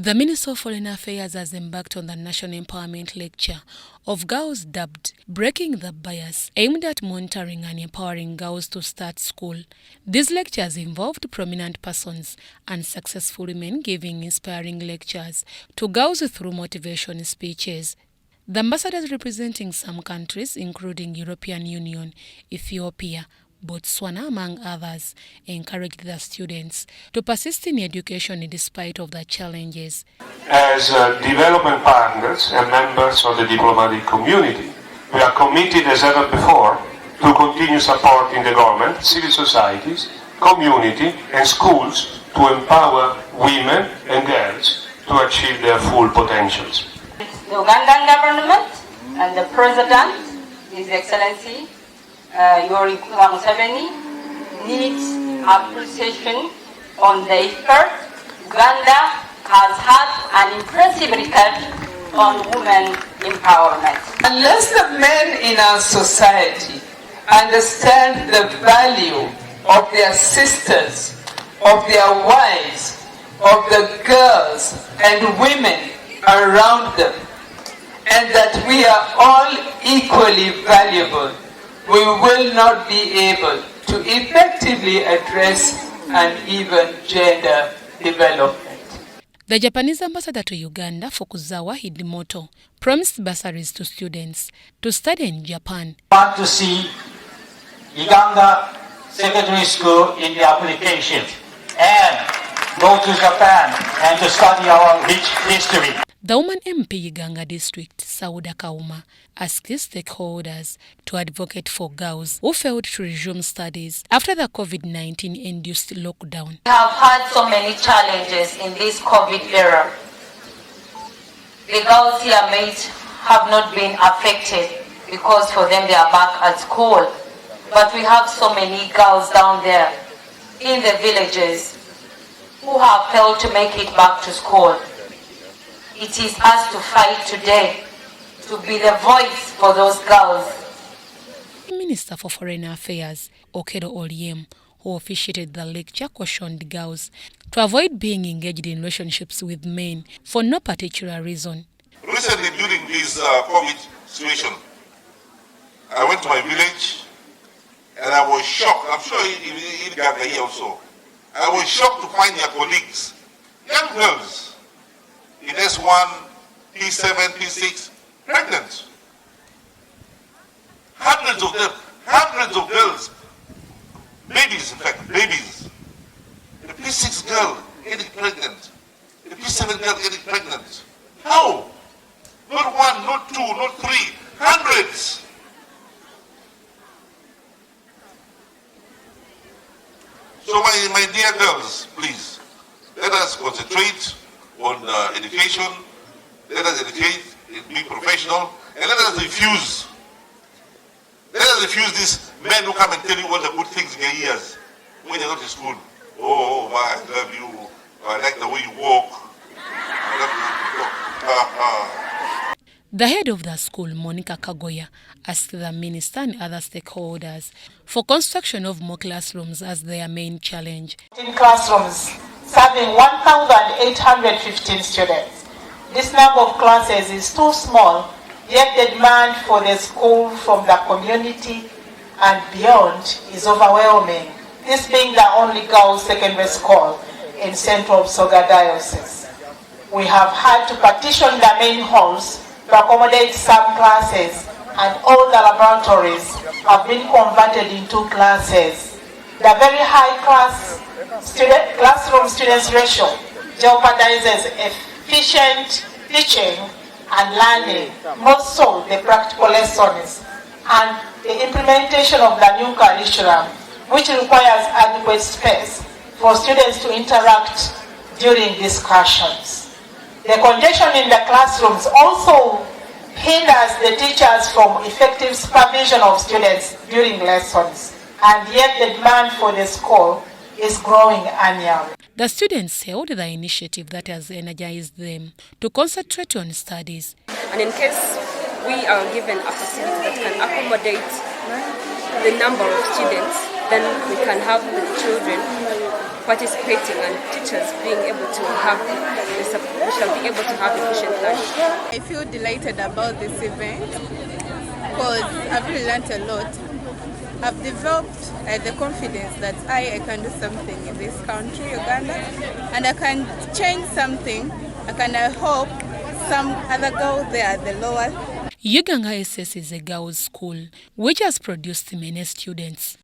The Minister of Foreign Affairs has embarked on the National Empowerment Lecture of Girls dubbed Breaking the Bias, aimed at monitoring and empowering girls to start school. These lectures involved prominent persons and successful women giving inspiring lectures to girls through motivation speeches. The ambassadors representing some countries, including European Union, Ethiopia, Botswana, among others, encouraged the students to persist in education despite of the challenges. As development partners and members of the diplomatic community, we are committed as ever before to continue supporting the government, civil societies, community and schools to empower women and girls to achieve their full potentials. The Ugandan government and the President, His Excellency Yoweri Museveni, needs appreciation on the effort Uganda has had an impressive record on women empowerment. Unless the men in our society understand the value of their sisters, of their wives, of the girls and women around them, and that we are all equally valuable, we will not be able to effectively address uneven gender development. The Japanese ambassador to Uganda, Fukuzawa Hidimoto, promised bursaries to students to study in Japan. I want to see Iganga Secondary School in the application and go to Japan and to study our rich history. The woman MP Iganga District, Sauda Kauma, asked stakeholders to advocate for girls who failed to resume studies after the COVID-19 induced lockdown. We have had so many challenges in this COVID era. The girls here have not been affected because for them they are back at school. But we have so many girls down there in the villages who have failed to make it back to school. It is us to fight today to be the voice for those girls. Minister for Foreign Affairs, Okello Oryem, who officiated the lecture, cautioned girls to avoid being engaged in relationships with men for no particular reason. Recently, during this COVID situation, I went to my village and I was shocked. I'm sure in Ghana here also. I was shocked to find their colleagues, young girls, in S1, P7, P6, pregnant. Hundreds of them, hundreds of girls, babies in fact, babies. The P6 girl getting pregnant, the P7 girl getting pregnant. How? Not one, not two, not three, hundreds. So my dear girls, please, let us concentrate on education, let us educate, be professional, and let us refuse these men who come and tell you all the good things in your ears when you're not in school. Oh, I love you, I like the way you walk, I love you. The head of the school, Monica Kagoya, asked the minister and other stakeholders for construction of more classrooms as their main challenge. In classrooms serving 1,815 students. This number of classes is too small, yet the demand for the school from the community and beyond is overwhelming. This being the only girls' secondary school in Central Busoga Diocese. We have had to partition the main halls to accommodate some classes, and all the laboratories have been converted into classes. The very high classroom students ratio jeopardizes efficient teaching and learning, more so the practical lessons and the implementation of the new curriculum, which requires adequate space for students to interact during discussions. The congestion in the classrooms also hinders the teachers from effective supervision of students during lessons, and yet the demand for the school is growing annually. The students hailed the initiative that has energized them to concentrate on studies. And in case we are given a facility that can accommodate the number of students, then we can have the children participating and teachers being able to have the shall be able to have efficient learning. I feel delighted about this event because I've really learned a lot. I've developed the confidence that I can do something in this country, Uganda, and I can change something. I can help some other girl there at the lower. Iganga SS is a girls' school which has produced many students.